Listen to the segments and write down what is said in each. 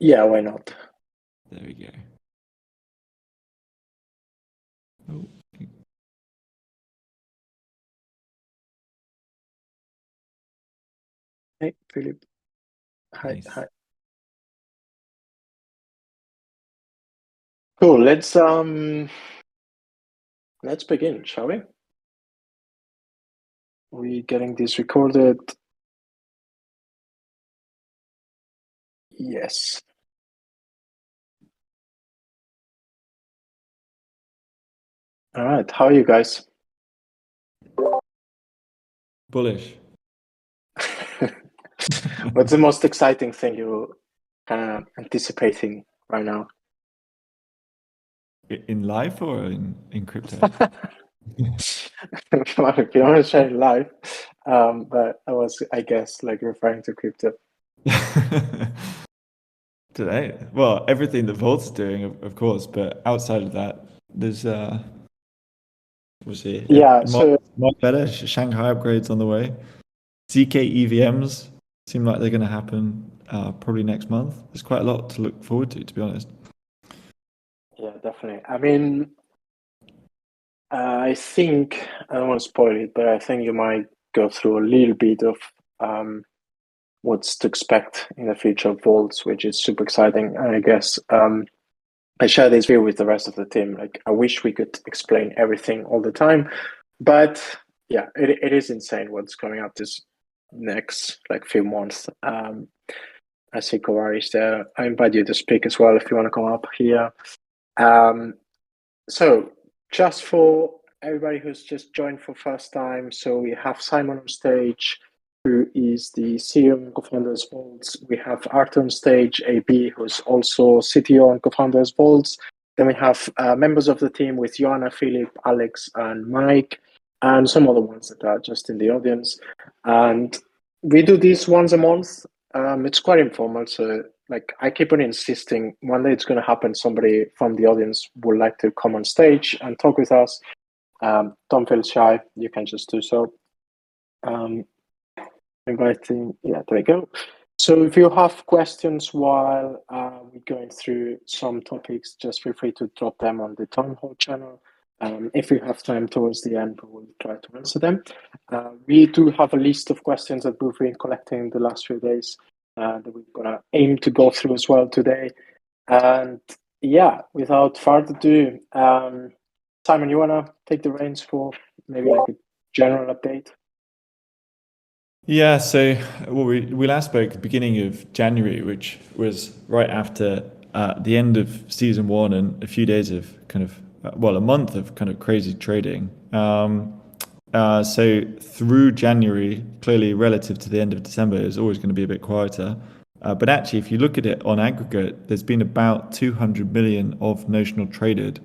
Yeah, why not? There we go. Oh, Hey, Philip. Hi, nice. hi. Cool. Let's begin, shall we? We getting this recorded? Yes. All right. How are you guys? Bullish. What's the most exciting thing you're kind of anticipating right now? In life or in crypto? Well, if you want to share it live, but I was, I guess, like referring to crypto. Today, well, everything that Voltz is doing, of course, but outside of that, there's we'll see. Yeah. So Much better. Shanghai upgrades on the way. ZK EVMs seem like they're going to happen probably next month. There's quite a lot to look forward to be honest. yeah, definitely. I mean, I think I don't want to spoil it, but I think you might go through a little bit of what's to expect in the future of Voltz, which is super exciting. And I guess I share this view with the rest of the team. Like, I wish we could explain everything all the time, but yeah, it is insane what's coming up this next like few months. I see Kowari is there. I invite you to speak as well if you want to come up here. Um, so just for everybody who's just joined for first time, so we have Simon on stage, who is the CEO and co-founder of Voltz. We have Arthur on stage, AB, who's also CTO and co-founder of Voltz. Then we have members of the team with Joanna, Philip, Alex, and Mike, and some other ones that are just in the audience. And we do this once a month. It's quite informal, so like I keep on insisting one day it's going to happen. Somebody from the audience would like to come on stage and talk with us. Don't feel shy. You can just do so. Inviting, yeah, there we go. So if you have questions while we're going through some topics, just feel free to drop them on the town hall channel. If we have time towards the end, we will try to answer them. We do have a list of questions that we've been collecting the last few days that we're gonna aim to go through as well today. And yeah, without further ado, Simon, you wanna take the reins for maybe like a general update? Yeah, so well, we last spoke at the beginning of January, which was right after the end of season one and a few days of kind of, well, a month of kind of crazy trading. So through January, clearly relative to the end of December, is always going to be a bit quieter. But actually, if you look at it on aggregate, there's been about 200 million of notional traded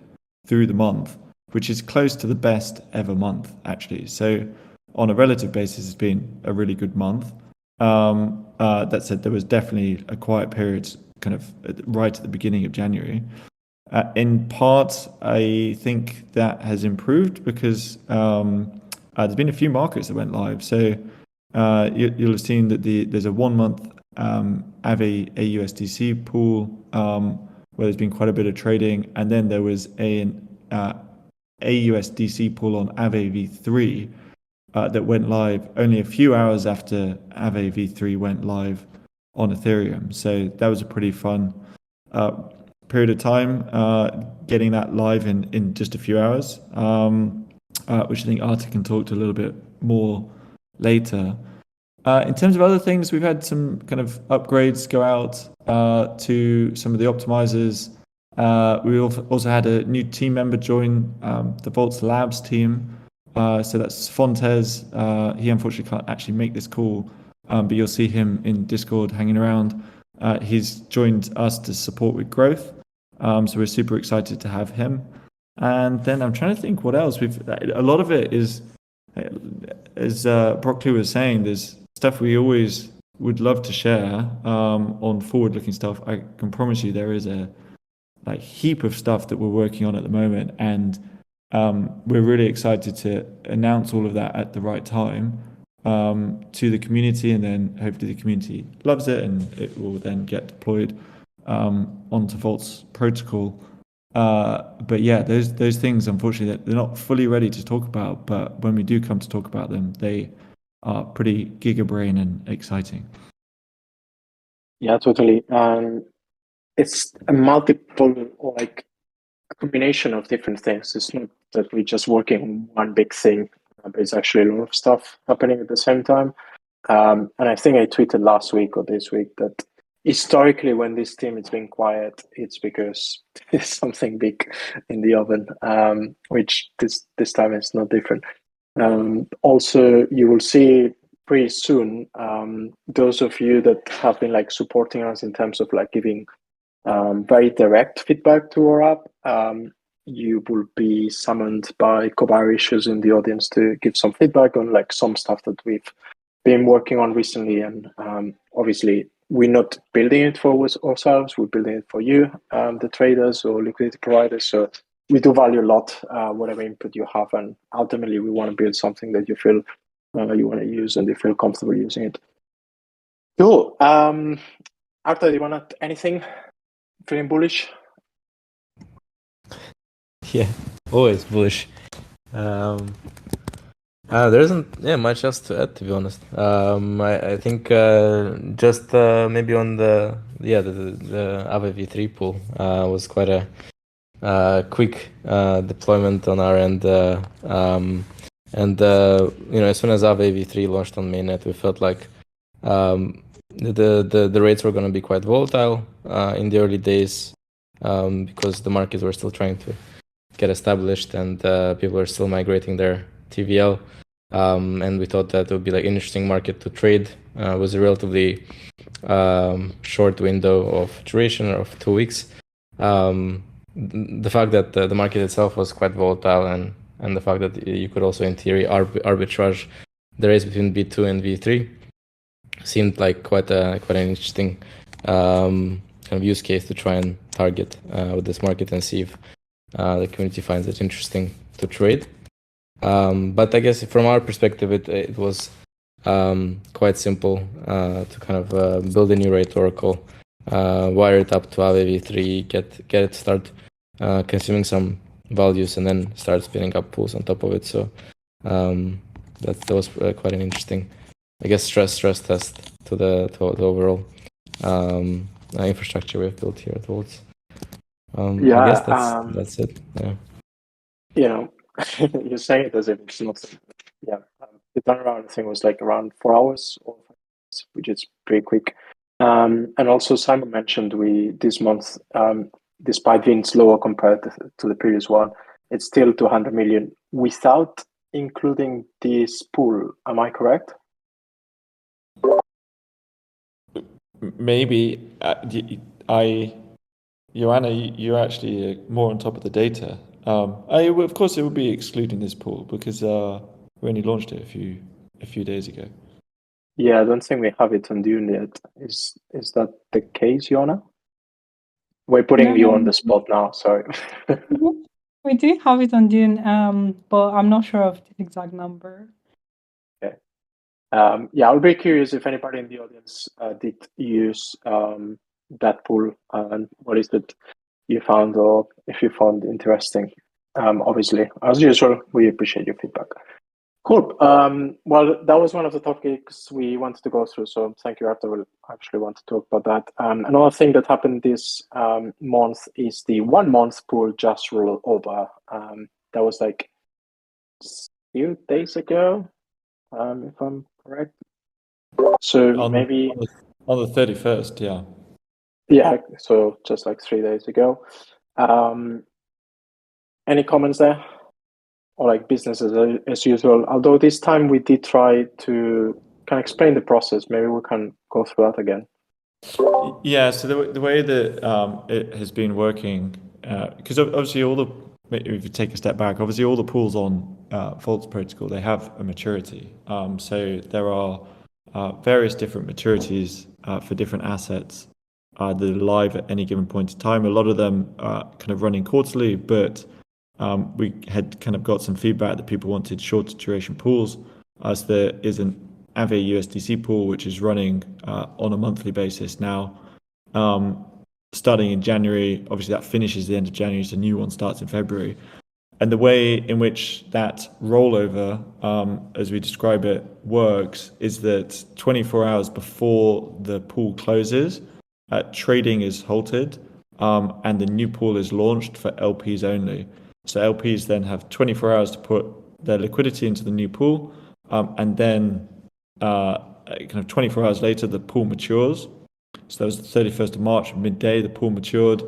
through the month, which is close to the best ever month, actually. So on a relative basis, it's been a really good month. That said, there was definitely a quiet period kind of right at the beginning of January. In part, I think that has improved because there's been a few markets that went live. So you'll have seen that there's a 1 month Aave AUSDC pool where there's been quite a bit of trading, and then there was an AUSDC pool on Aave v3 that went live only a few hours after Aave v3 went live on Ethereum. So that was a pretty fun period of time, getting that live in just a few hours, which I think Arta can talk to a little bit more later. In terms of other things, we've had some kind of upgrades go out to some of the optimizers. We also had a new team member join the Voltz Labs team. So that's Fontes. He unfortunately can't actually make this call, but you'll see him in Discord hanging around. He's joined us to support with growth. So we're super excited to have him. And then I'm trying to think what else. A lot of it is, as Broccoli was saying, there's stuff we always would love to share on forward-looking stuff. I can promise you there is a heap of stuff that we're working on at the moment, and we're really excited to announce all of that at the right time to the community, and then hopefully the community loves it and it will then get deployed onto Voltz protocol. But yeah, those things, unfortunately, they're not fully ready to talk about. But when we do come to talk about them, they are pretty gigabrain and exciting. Yeah, totally. It's a multiple, or like a combination of different things. It's not that we're just working on one big thing, but it's actually a lot of stuff happening at the same time. And I think I tweeted last week or this week that historically, when this team has been quiet, it's because there's something big in the oven, which this time is not different. Also, you will see pretty soon, those of you that have been like supporting us in terms of like giving very direct feedback to our app. You will be summoned by Kobar Issues in the audience to give some feedback on like some stuff that we've been working on recently. And obviously, we're not building it for ourselves, we're building it for you, the traders or liquidity providers. So we do value a lot whatever input you have. And ultimately, we want to build something that you feel you want to use and you feel comfortable using it. Cool. Arthur, do you want to add anything? Feeling bullish? Yeah, always bullish. There isn't much else to add, to be honest. I think just maybe on the Aave V3 pool was quite a quick deployment on our end, and as soon as Aave V3 launched on mainnet, we felt like the rates were going to be quite volatile in the early days because the markets were still trying to get established and people are still migrating their TVL. And we thought that it would be like interesting market to trade. It was a relatively short window of duration of 2 weeks. The fact that the market itself was quite volatile and the fact that you could also in theory arbitrage the race between B2 and V3 seemed like quite an interesting kind of use case to try and target with this market and see if the community finds it interesting to trade. But I guess from our perspective, it was quite simple to kind of build a new rate oracle, wire it up to Aave V3, get it start consuming some values, and then start spinning up pools on top of it. So that was quite an interesting, I guess, stress test to the overall infrastructure we've built here at Voltz. Yeah, I guess that's it. Yeah. You know, you say it as if it's not. Yeah, the turnaround I think was like around 4 hours, which is pretty quick. And also Simon mentioned this month, despite being slower compared to the previous one, it's still 200 million without including this pool. Am I correct? Maybe Joanna, you're actually more on top of the data. Of course, it would be excluding this pool because we only launched it a few days ago. Yeah, I don't think we have it on Dune yet. Is that the case, Joanna? We're putting you on the spot now. Sorry. We do have it on Dune, but I'm not sure of the exact number. Okay. Yeah, I'll be curious if anybody in the audience did use that pool and what is it you found, or if you found interesting. Obviously, as usual, we appreciate your feedback. Cool. Well, that was one of the topics we wanted to go through. So thank you, Arthur. We'll actually want to talk about that. Another thing that happened this month is the 1 month pool just rolled over. That was like a few days ago, if I'm correct. So maybe on the 31st, yeah. Yeah, so just like 3 days ago. Any comments there? Or like business as usual? Although this time we did try to kind of explain the process. Maybe we can go through that again. Yeah, so the way that it has been working, because obviously if you take a step back, obviously all the pools on Voltz protocol, they have a maturity. So there are various different maturities for different assets that are live at any given point in time. A lot of them are kind of running quarterly, but we had kind of got some feedback that people wanted shorter duration pools, as there is an Aave USDC pool which is running on a monthly basis now. starting in January. Obviously, that finishes the end of January, so the new one starts in February. And the way in which that rollover, as we describe it, works is that 24 hours before the pool closes, trading is halted, and the new pool is launched for LPs only. So LPs then have 24 hours to put their liquidity into the new pool, and then kind of 24 hours later, the pool matures. So that was the 31st of March, midday, the pool matured.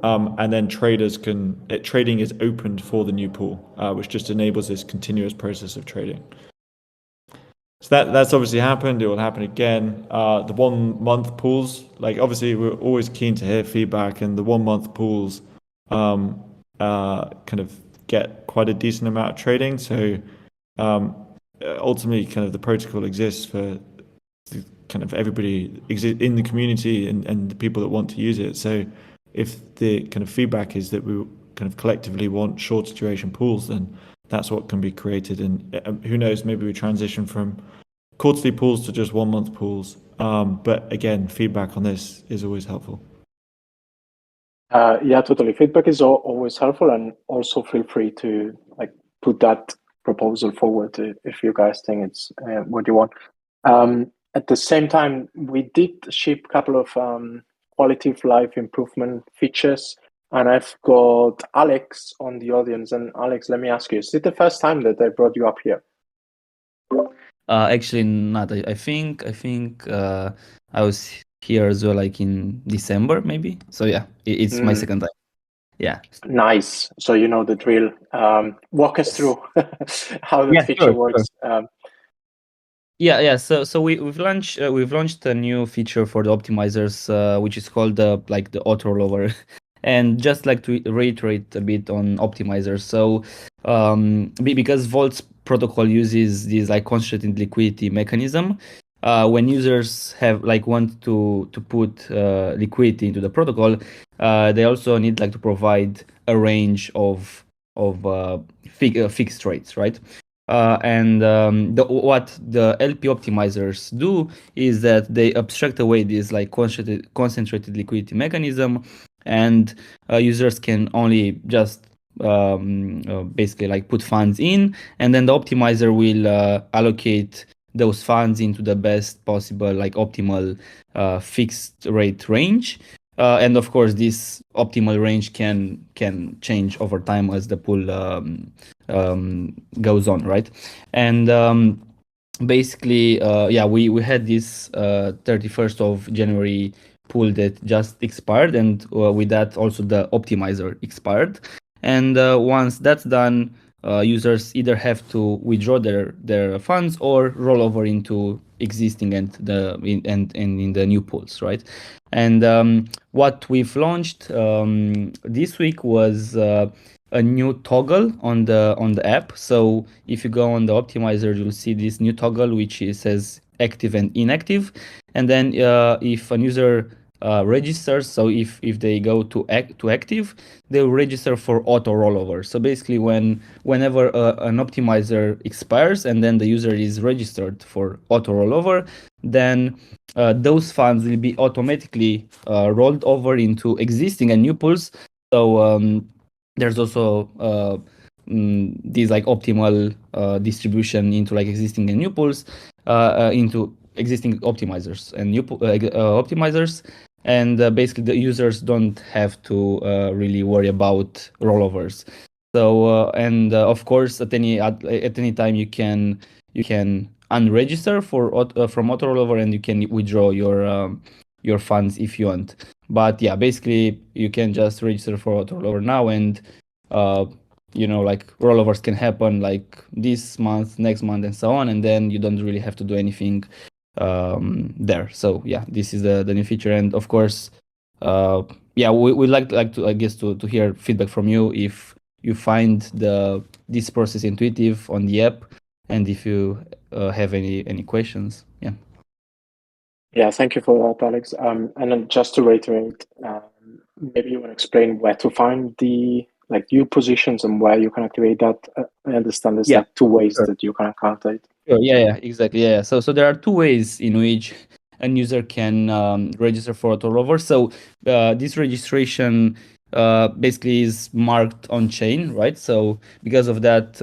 And then trading is opened for the new pool, which just enables this continuous process of trading. So that's obviously happened. It will happen again. The 1 month pools, like obviously we're always keen to hear feedback, and the 1 month pools kind of get quite a decent amount of trading. So ultimately, kind of the protocol exists for kind of everybody in the community and the people that want to use it. So if the kind of feedback is that we kind of collectively want shorter duration pools, then that's what can be created. And who knows, maybe we transition from quarterly pools to just 1 month pools. But again, feedback on this is always helpful. Yeah, totally. Feedback is always helpful, and also feel free to put that proposal forward if you guys think it's what you want. At the same time, we did ship a couple of quality of life improvement features, and I've got Alex on the audience. And Alex, let me ask you, is it the first time that I brought you up here? Actually not. I think I was here as well, like in December maybe. So yeah, it's my second time. Yeah. Nice. So you know the drill. Walk us through how the feature works. Sure. Yeah. So we've launched a new feature for the optimizers, which is called the auto rollover. And just like to reiterate a bit on optimizers. So because Voltz protocol uses this concentrated liquidity mechanism, when users want to put liquidity into the protocol, they also need to provide a range of fixed rates, right? What the LP optimizers do is that they abstract away this concentrated liquidity mechanism, and users can only just basically put funds in, and then the optimizer will allocate those funds into the best possible optimal fixed rate range. And of course, this optimal range can change over time as the pool goes on, right? And basically, we had this 31st of January pool that just expired, and with that also the optimizer expired. And once that's done, users either have to withdraw their funds or roll over into existing and in the new pools, right? And what we've launched this week was a new toggle on the app. So if you go on the optimizer, you'll see this new toggle which says active and inactive. And then if a user registers, so if they go to active, they'll register for auto rollover. So basically, whenever an optimizer expires and then the user is registered for auto rollover, then those funds will be automatically rolled over into existing and new pools. So there's also these optimal distribution into existing and new pools into existing optimizers and new optimizers. And basically, the users don't have to really worry about rollovers. So and of course, at any time you can unregister from auto rollover, and you can withdraw your funds if you want. But yeah, basically you can just register for auto rollover now, and rollovers can happen this month, next month, and so on, and then you don't really have to do anything there. So yeah, this is the new feature. And of course, we'd like to, I guess, to hear feedback from you if you find this process intuitive on the app, and if you have any questions. Yeah, thank you for that, Alex. And then just to reiterate, maybe you want to explain where to find the new positions and where you can activate that. I understand there's two ways that you can activate. Sure. Yeah, exactly. Yeah. So there are two ways in which an user can register for autorover. So this registration basically is marked on chain, right? So because of that,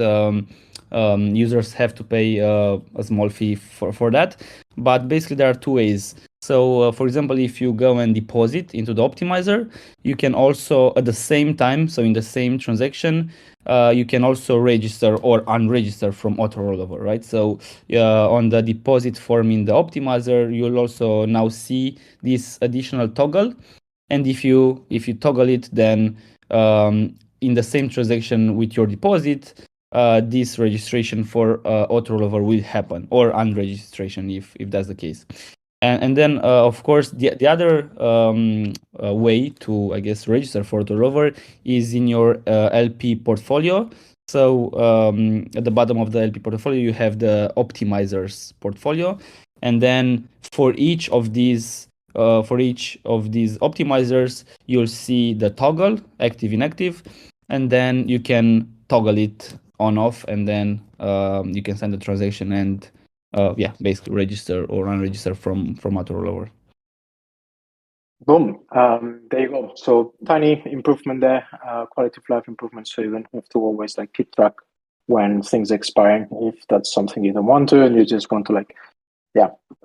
users have to pay a small fee for that. But basically, there are two ways. So, for example, if you go and deposit into the optimizer, you can also, at the same time, so in the same transaction, you can also register or unregister from auto rollover, right? So on the deposit form in the optimizer, you'll also now see this additional toggle. And if you toggle it, then in the same transaction with your deposit, this registration for auto rollover will happen, or unregistration if that's the case. And then, of course, the other way to, I guess, register for autorover is in your LP portfolio. So at the bottom of the LP portfolio, you have the optimizers portfolio, and then for each of these optimizers, you'll see the toggle active, inactive, and then you can toggle it on off, and then you can send the transaction and basically register or unregister from auto rollover. Boom. There you go. So tiny improvement there, quality of life improvement. So you don't have to always like keep track when things expire. If that's something you don't want to, and you just want to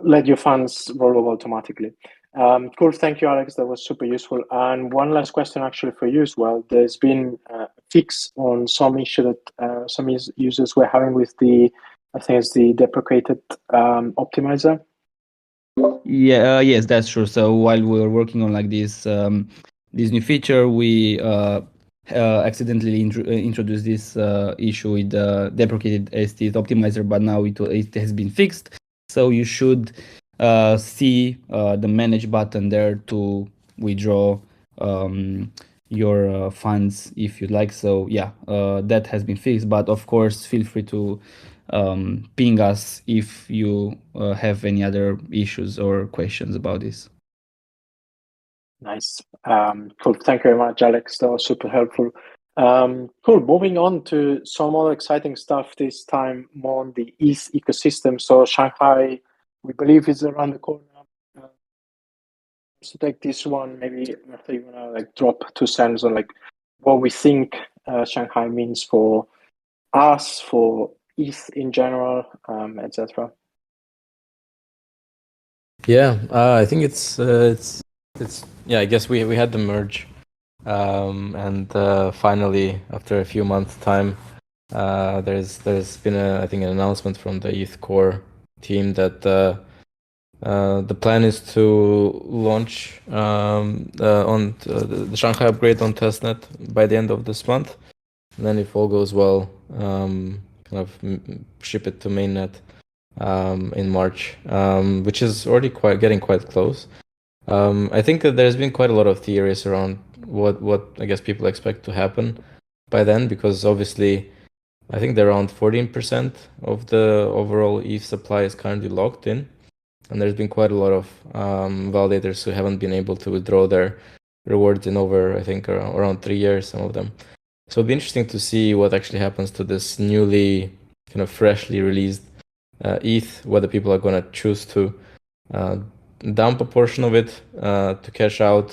let your funds roll over automatically. Cool. Thank you, Alex. That was super useful. And one last question actually for you as well. There's been a fix on some issue that some users were having with I think it's the deprecated optimizer. Yes, that's true. So while we were working on like this new feature, we accidentally introduced this issue with the deprecated ST optimizer, but now it has been fixed. So you should see the manage button there to withdraw your funds if you'd like. So that has been fixed, but of course feel free to ping us if you have any other issues or questions about this. Nice. Cool. Thank you very much, Alex. That was super helpful. Cool. Moving on to some other exciting stuff, this time more on the ETH ecosystem. So Shanghai, we believe, is around the corner. So take this one, maybe after you want to like drop 2 cents on like what we think Shanghai means for us, for ETH in general, etc. Yeah, I think it's I guess we had the merge, and finally after a few months time, there's been I think an announcement from the ETH core team that the plan is to launch on the Shanghai upgrade on testnet by the end of this month, and then if all goes well, kind of ship it to mainnet in March, which is already getting quite close. I think that there's been quite a lot of theories around what I guess people expect to happen by then, because obviously I think they're around 14% of the overall ETH supply is currently locked in, and there's been quite a lot of validators who haven't been able to withdraw their rewards in over, I think, around 3 years, some of them. So it'll be interesting to see what actually happens to this newly kind of freshly released ETH, whether people are going to choose to dump a portion of it to cash out,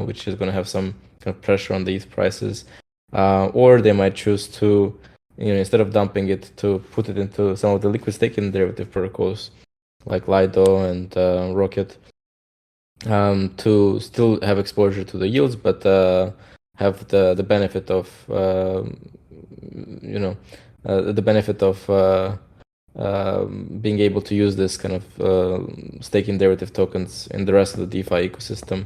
which is going to have some kind of pressure on the ETH prices, or they might choose to, instead of dumping it, to put it into some of the liquid staking derivative protocols like Lido and Rocket, to still have exposure to the yields, but have the benefit of being able to use this kind of staking derivative tokens in the rest of the DeFi ecosystem,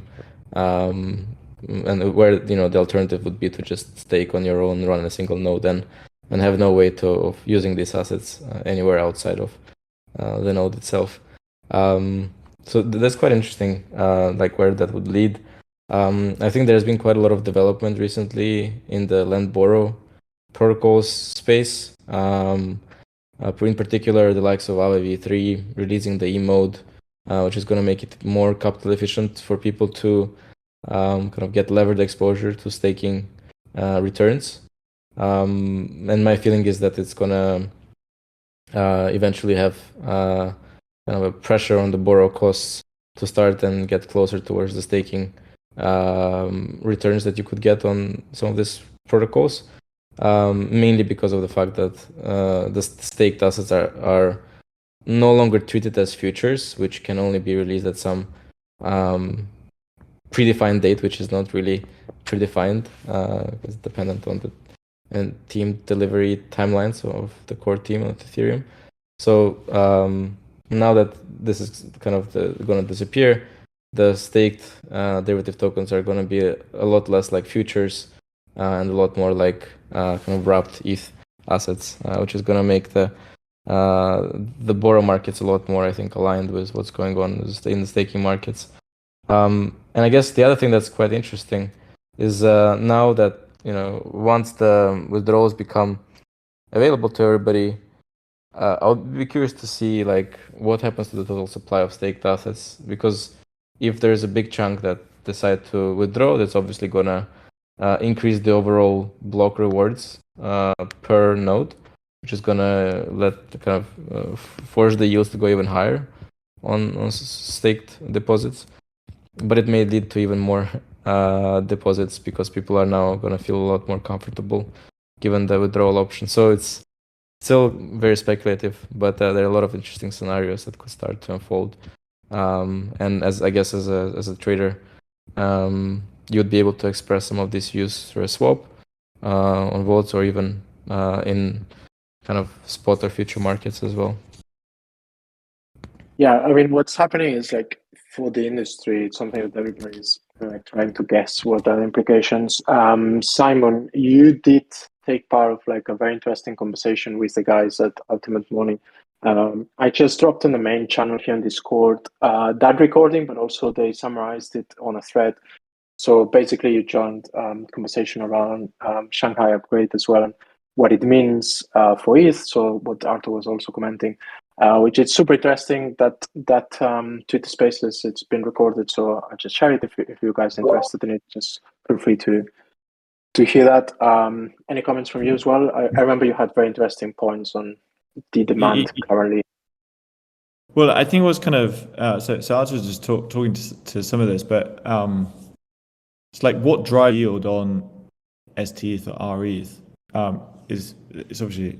and where the alternative would be to just stake on your own, run a single node, and have no way of using these assets anywhere outside of the node itself. So that's quite interesting, like where that would lead. I think there's been quite a lot of development recently in the lend borrow protocols space. In particular, the likes of Aave V3 releasing the E mode, which is going to make it more capital efficient for people to kind of get levered exposure to staking returns. And my feeling is that it's going to eventually have kind of a pressure on the borrow costs to start and get closer towards the staking returns that you could get on some of these protocols, mainly because of the fact that the staked assets are no longer treated as futures, which can only be released at some predefined date, which is not really predefined. It's dependent on the team delivery timelines of the core team of Ethereum. So now that this is kind of going to disappear, the staked derivative tokens are going to be a lot less like futures and a lot more like kind of wrapped ETH assets, which is going to make the borrow markets a lot more, I think, aligned with what's going on in the staking markets. And I guess the other thing that's quite interesting is now that, once the withdrawals become available to everybody, I'll be curious to see like what happens to the total supply of staked assets, because if there's a big chunk that decide to withdraw, that's obviously gonna increase the overall block rewards per node, which is gonna let the kind of force the yields to go even higher on staked deposits. But it may lead to even more deposits because people are now gonna feel a lot more comfortable given the withdrawal option. So it's still very speculative, but there are a lot of interesting scenarios that could start to unfold. And as a trader, you'd be able to express some of these views through a swap on Voltz, or even in kind of spot or future markets as well. Yeah, I mean, what's happening is like for the industry, it's something that everybody's trying to guess what are the implications. Simon, you did take part of like a very interesting conversation with the guys at Ultimate Money. I just dropped in the main channel here on Discord that recording, but also they summarized it on a thread. So basically, you joined conversation around Shanghai upgrade as well, and what it means for ETH. So what Arthur was also commenting, which is super interesting. That Twitter Spaces, it's been recorded, so I'll just share it if you guys are interested in it. Just feel free to hear that. Any comments from you as well? I remember you had very interesting points on the demand currently. Well, I think it was kind of so Arthur was just talking to some of this, but it's like what drives yield on STETH or RETH is obviously,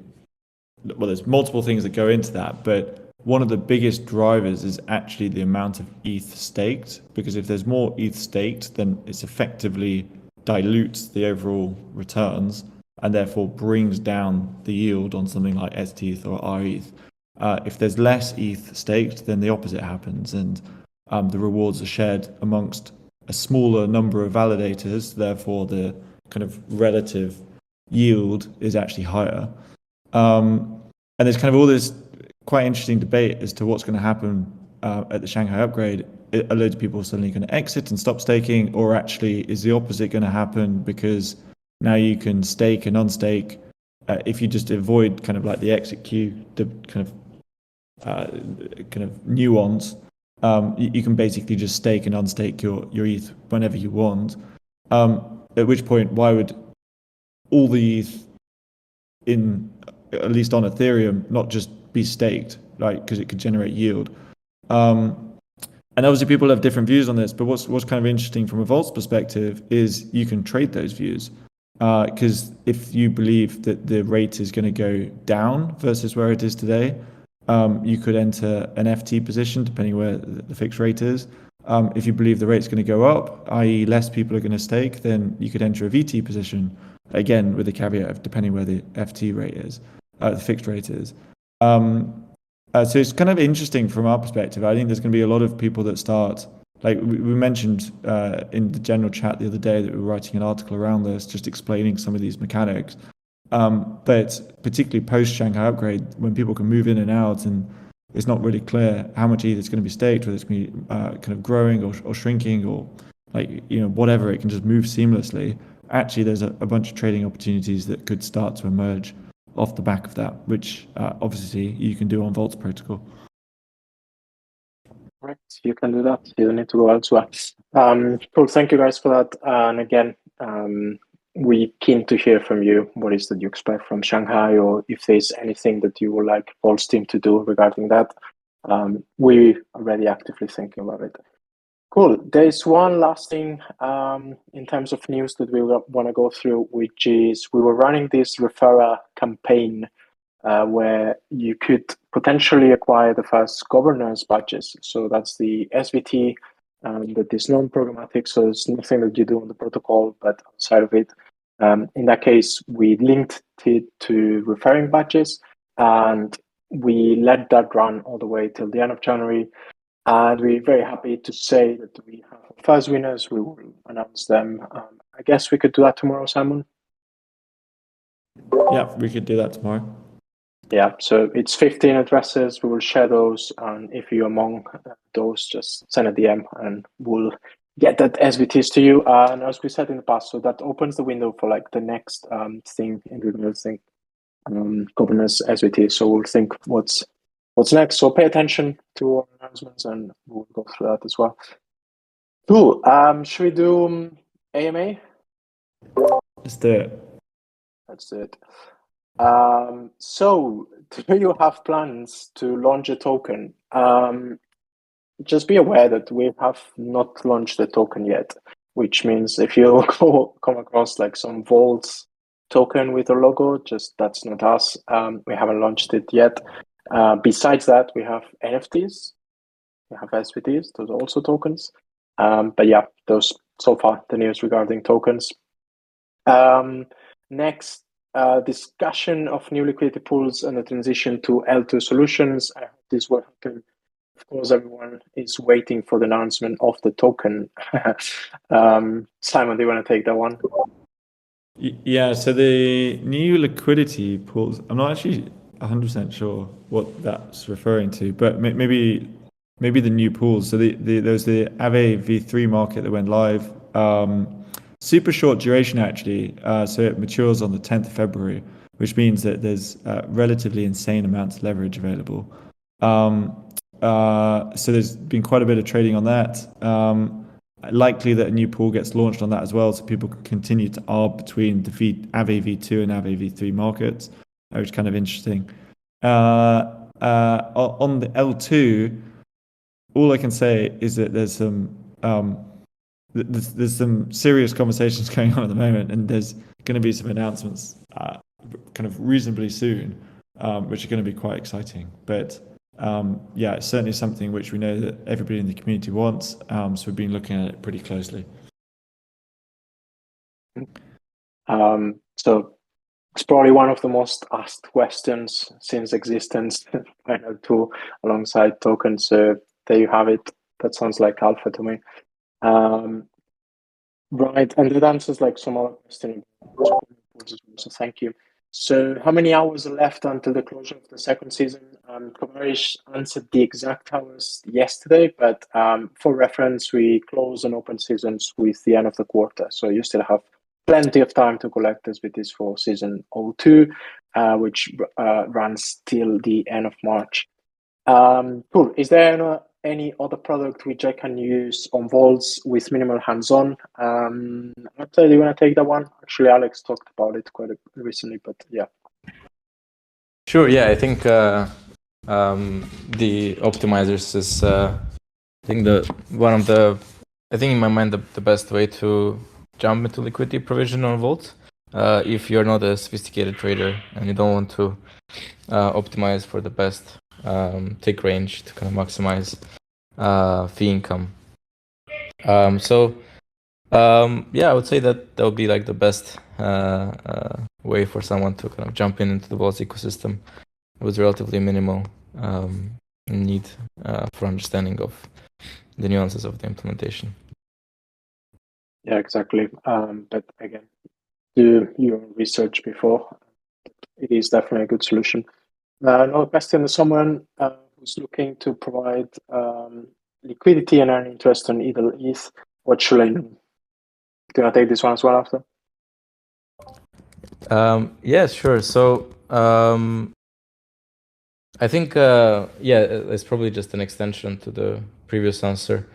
well, there's multiple things that go into that, but one of the biggest drivers is actually the amount of ETH staked, because if there's more ETH staked, then it's effectively dilutes the overall returns and therefore brings down the yield on something like STETH or RETH. If there's less ETH staked, then the opposite happens, and the rewards are shared amongst a smaller number of validators, therefore the kind of relative yield is actually higher. And there's kind of all this quite interesting debate as to what's going to happen at the Shanghai upgrade. Are loads of people suddenly going to exit and stop staking, or actually is the opposite going to happen, because now you can stake and unstake if you just avoid kind of like the exit queue, the kind of nuance. You can basically just stake and unstake your ETH whenever you want. At which point, why would all the ETH in, at least on Ethereum, not just be staked, right? Because it could generate yield. And obviously people have different views on this, but what's kind of interesting from a Voltz perspective is you can trade those views. Because if you believe that the rate is going to go down versus where it is today, you could enter an FT position depending where the fixed rate is. If you believe the rate's going to go up, i.e. less people are going to stake, then you could enter a VT position, again with the caveat of depending where the FT rate is, the fixed rate is. So it's kind of interesting from our perspective. I think there's going to be a lot of people that start, like we mentioned in the general chat the other day that we were writing an article around this, just explaining some of these mechanics. But particularly post Shanghai upgrade, when people can move in and out and it's not really clear how much ETH is going to be staked, whether it's going to be kind of growing or shrinking or whatever, it can just move seamlessly. Actually, there's a bunch of trading opportunities that could start to emerge off the back of that, which obviously you can do on Voltz protocol. Right, you can do that. You don't need to go elsewhere. Cool, thank you guys for that. And again, we're keen to hear from you. What is that you expect from Shanghai, or if there's anything that you would like Voltz team to do regarding that. we are already actively thinking about it. Cool. There's one last thing in terms of news that we want to go through, which is we were running this referrer campaign where you could potentially acquire the first governance badges. So that's the SVT that is non-programmatic, so it's nothing that you do on the protocol, but outside of it. In that case, we linked it to referring badges, and we let that run all the way till the end of January. And we're very happy to say that we have our first winners. We will announce them. I guess we could do that tomorrow, Simon. Yeah, we could do that tomorrow. Yeah, so it's 15 addresses. We will share those. And if you're among those, just send a DM and we'll get that SVTs to you. And as we said in the past, so that opens the window for like the next thing in the governance SVT. So we'll think what's next. So pay attention to our announcements and we'll go through that as well. Cool. Should we do AMA? Let's do it. Let's do it. So do you have plans to launch a token? Just be aware that we have not launched the token yet, which means if you come across like some Voltz token with a logo, just that's not us. We haven't launched it yet. Besides that, we have NFTs, we have SVTs, those are also tokens. But yeah, those so far the news regarding tokens. Next, discussion of new liquidity pools and the transition to L2 solutions. I hope this will happen. Of course, everyone is waiting for the announcement of the token. Simon, do you want to take that one? Yeah, so the new liquidity pools, I'm not actually 100% sure what that's referring to, but maybe the new pools. So there's the Aave V3 market that went live. Super short duration, actually. So it matures on the 10th of February, which means that there's relatively insane amounts of leverage available. So there's been quite a bit of trading on that. Likely that a new pool gets launched on that as well, so people can continue to arb between the Aave V2 and Aave V3 markets, which is kind of interesting. On the L2, all I can say is that there's some serious conversations going on at the moment, and there's going to be some announcements kind of reasonably soon, which are going to be quite exciting. But yeah, it's certainly something which we know that everybody in the community wants, so we've been looking at it pretty closely. So it's probably one of the most asked questions since existence, final two alongside tokens. So there you have it. That sounds like alpha to me. Right, and that answers like some other question. So thank you. So how many hours are left until the closure of the second season? Kamarish answered the exact hours yesterday, but for reference, we close and open seasons with the end of the quarter. So you still have plenty of time to collect SVTs for season 02, which runs till the end of March. Cool. Is there any other product which I can use on Voltz with minimal hands-on? Arthur, do you want to take that one? Actually, Alex talked about it quite recently, but yeah. Sure. Yeah, I think the optimizers is I think in my mind the best way to jump into liquidity provision on Voltz. If you're not a sophisticated trader and you don't want to optimize for the best tick range to kind of maximize fee income. Yeah, I would say that would be like the best way for someone to kind of jump into the Voltz ecosystem with relatively minimal need for understanding of the nuances of the implementation. Yeah, exactly. But again, do your research before. It is definitely a good solution. Another question: someone who's looking to provide liquidity and earn interest on idle ETH. What should I do? Do you want to take this one as well, after? Yeah, sure. So I think it's probably just an extension to the previous answer.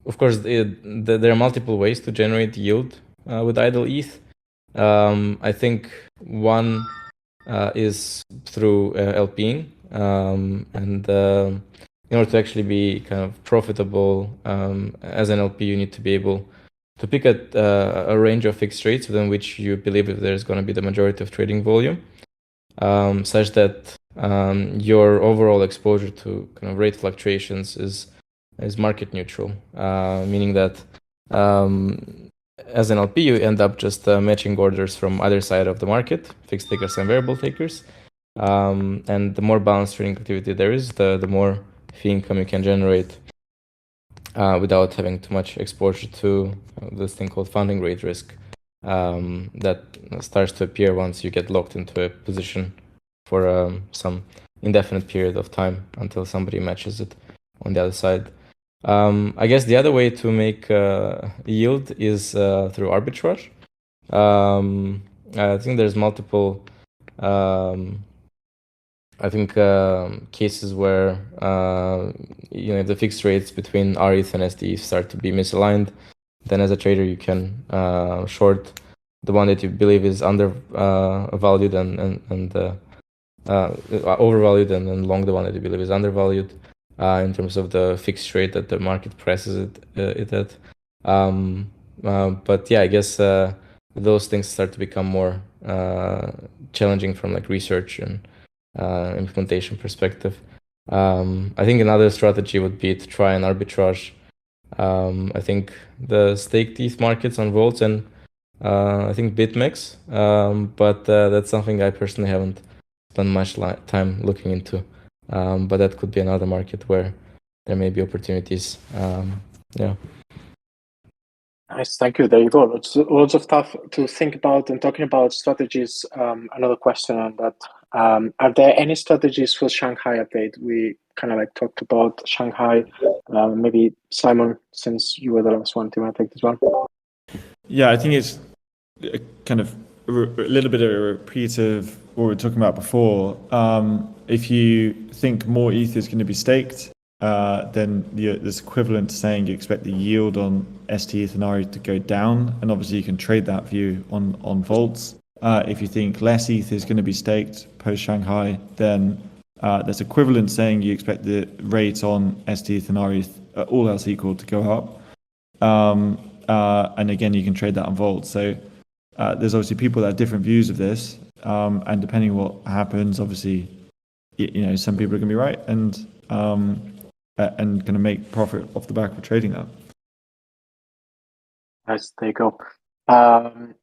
Of course, there are multiple ways to generate yield with idle ETH. I think one is through LPing and in order to actually be kind of profitable as an LP, you need to be able to pick a range of fixed rates within which you believe if there's going to be the majority of trading volume, such that your overall exposure to kind of rate fluctuations is market neutral, meaning that as an LP, you end up just matching orders from either side of the market, fixed takers and variable takers. And the more balanced trading activity there is, the more fee income you can generate without having too much exposure to this thing called funding rate risk that starts to appear once you get locked into a position for some indefinite period of time until somebody matches it on the other side. I guess the other way to make yield is through arbitrage. I think there's multiple cases where if the fixed rates between RETH and SDE start to be misaligned, then as a trader you can short the one that you believe is undervalued and overvalued, and then long the one that you believe is undervalued in terms of the fixed rate that the market prices it at. But yeah, I guess those things start to become more challenging from like research and implementation perspective. I think another strategy would be to try and arbitrage. I think the staked ETH markets on Voltz and I think BitMEX, but that's something I personally haven't spent much time looking into. But that could be another market where there may be opportunities. Yeah. Nice, thank you. There you go. Lots of stuff to think about. And talking about strategies, another question on that. Are there any strategies for Shanghai update? We kind of like talked about Shanghai. Maybe Simon, since you were the last one, do you want to take this one? Yeah, I think it's kind of a little bit of a repeat of what we were talking about before. If you think more ETH is going to be staked, then there's equivalent to saying you expect the yield on STETH and RETH to go down, and obviously you can trade that view on Voltz. If you think less ETH is going to be staked post Shanghai, then there's equivalent saying you expect the rate on STETH and RETH, all else equal, to go up. And again, you can trade that on Voltz. So there's obviously people that have different views of this, and depending on what happens, obviously, some people are going to be right and going to make profit off the back of trading that. Nice, there you go.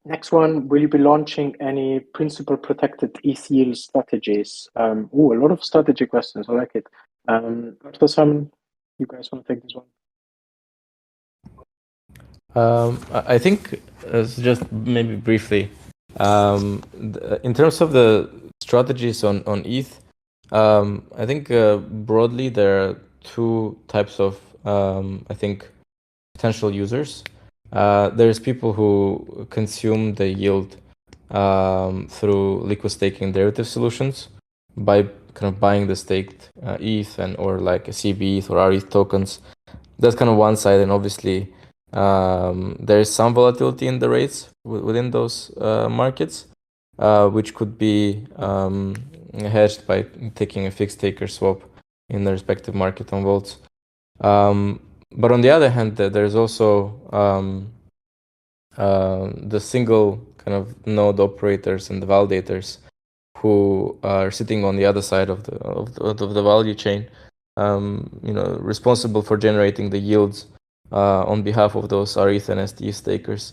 Next one, will you be launching any principal protected ETH yield strategies? A lot of strategy questions. I like it. Dr. Simon, you guys want to take this one? I think just maybe briefly, in terms of the strategies on ETH, I think broadly there are two types of potential users. There's people who consume the yield through liquid staking derivative solutions by kind of buying the staked ETH or like a CB ETH or RETH tokens. That's kind of one side, and obviously there is some volatility in the rates within those markets, which could be hedged by taking a fixed taker swap in the respective market on Voltz. But on the other hand, there's also the single kind of node operators and the validators who are sitting on the other side of the value chain, responsible for generating the yields on behalf of those RETH and STE stakers.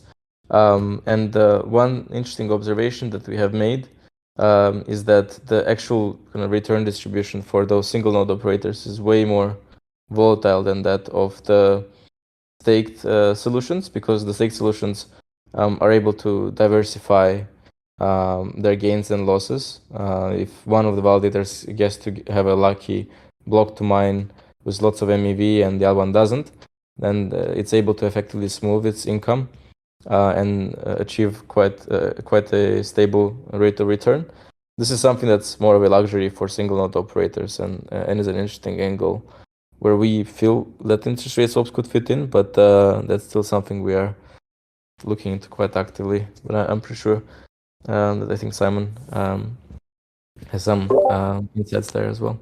And one interesting observation that we have made is that the actual kind of return distribution for those single node operators is way more volatile than that of the staked solutions, because the staked solutions are able to diversify their gains and losses. If one of the validators gets to have a lucky block to mine with lots of MEV and the other one doesn't, then it's able to effectively smooth its income and achieve quite a stable rate of return. This is something that's more of a luxury for single node operators and is an interesting angle where we feel that interest rate swaps could fit in, but that's still something we are looking into quite actively. But I'm pretty sure that I think Simon has some insights there as well.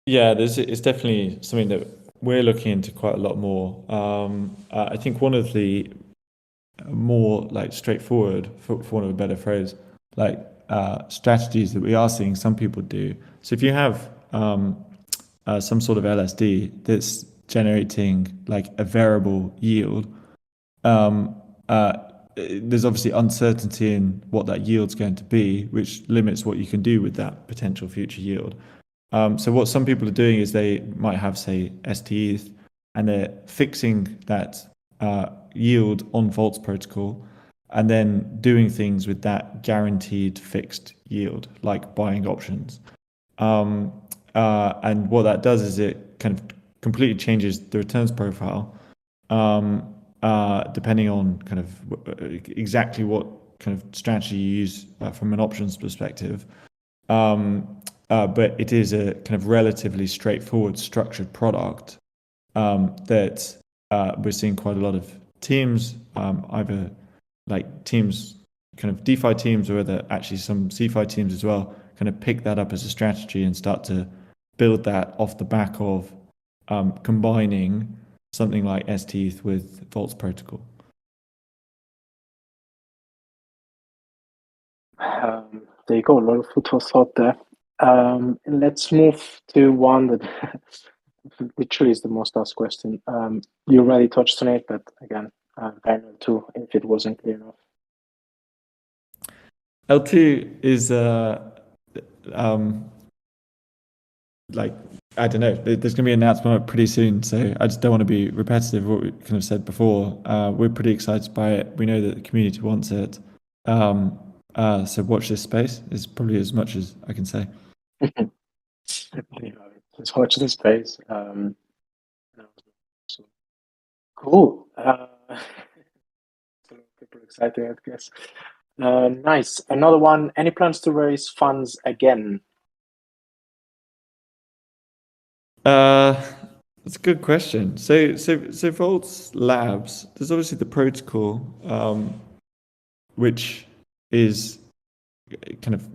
Yeah, it's definitely something that we're looking into quite a lot more. I think one of the more like straightforward, for want of a better phrase, like strategies that we are seeing some people do. So if you have some sort of LSD that's generating like a variable yield, there's obviously uncertainty in what that yield's going to be, which limits what you can do with that potential future yield. So what some people are doing is they might have, say, STETH, and they're fixing that yield on Voltz protocol, and then doing things with that guaranteed fixed yield, like buying options. And what that does is it kind of completely changes the returns profile, depending on kind of exactly what kind of strategy you use from an options perspective. But it is a kind of relatively straightforward structured product that we're seeing quite a lot of teams, either like teams, kind of DeFi teams, or whether actually some CeFi teams as well, kind of pick that up as a strategy and start to build that off the back of combining something like STETH with Voltz protocol. There you go, a lot of food for thought there. Let's move to one that literally is the most asked question. You already touched on it, but again, L2, if it wasn't clear enough. L2 is like, I don't know, there's going to be an announcement on it pretty soon, so I just don't want to be repetitive of what we kind of said before. We're pretty excited by it. We know that the community wants it. So watch this space is probably as much as I can say. Let's watch this space. Cool. Super exciting, I guess. Nice. Another one. Any plans to raise funds again? That's a good question. So Voltz Labs, there's obviously the protocol, which is kind of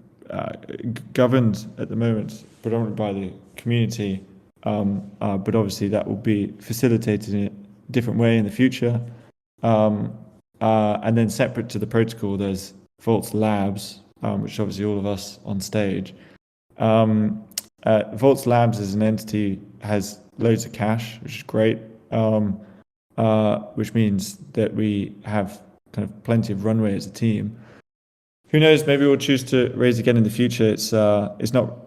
governed at the moment predominantly by the community, but obviously that will be facilitated in a different way in the future. And then separate to the protocol, there's Voltz Labs, which obviously all of us on stage. Voltz Labs as an entity has loads of cash, which is great, which means that we have kind of plenty of runway as a team. Who knows? Maybe we'll choose to raise again in the future. It's not.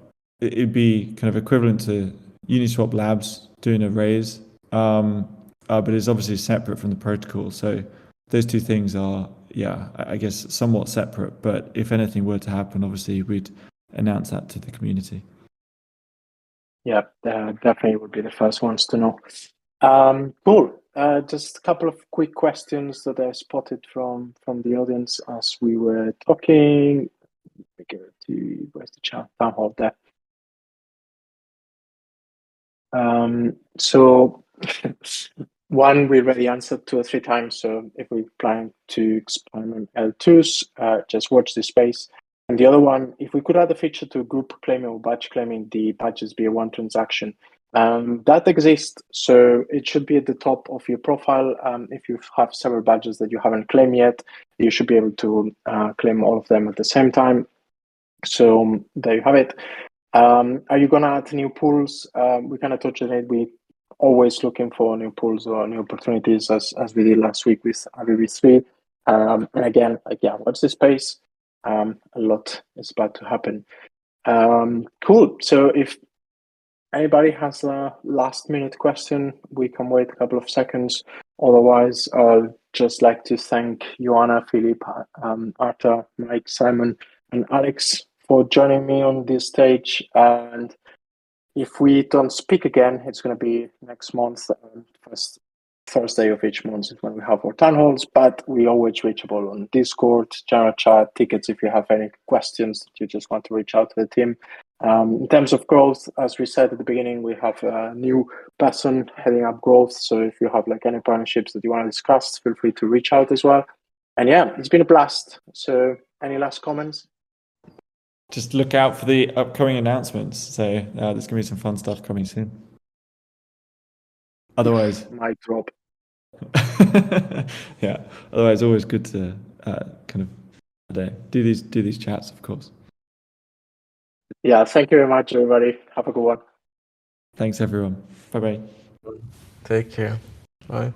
It'd be kind of equivalent to Uniswap Labs doing a raise, but it's obviously separate from the protocol. So those two things are, yeah, I guess somewhat separate. But if anything were to happen, obviously we'd announce that to the community. Yeah, definitely would be the first ones to know. Cool. Just a couple of quick questions that I spotted from the audience as we were talking. We go to, where's the town hall there? So one we already answered 2 or 3 times. So if we plan to expand on L2s, just watch this space. And the other one, if we could add a feature to group claiming or batch claiming the badges via one transaction, that exists. So it should be at the top of your profile. If you have several badges that you haven't claimed yet, you should be able to claim all of them at the same time. So there you have it. Are you going to add new pools? We kind of touched on it. We always looking for new pools or new opportunities as we did last week with RBB3. And again, watch this space. A lot is about to happen. Cool. So if anybody has a last minute question, we can wait a couple of seconds. Otherwise, I'd just like to thank Joanna, Philip, Arta, Mike, Simon, and Alex for joining me on this stage. And if we don't speak again, it's going to be next month, first Thursday of each month is when we have our town halls, but we always reachable on Discord, general chat, tickets if you have any questions that you just want to reach out to the team. In terms of growth, as we said at the beginning, we have a new person heading up growth. So if you have like any partnerships that you want to discuss, feel free to reach out as well. And yeah, it's been a blast. So any last comments? just look out for the upcoming announcements. So there's going to be some fun stuff coming soon. Otherwise, Mic drop. yeah. Otherwise, always good to kind of do these chats, of course. Yeah, thank you very much, everybody. Have a good one. Thanks, everyone. Bye bye. Take care. Bye.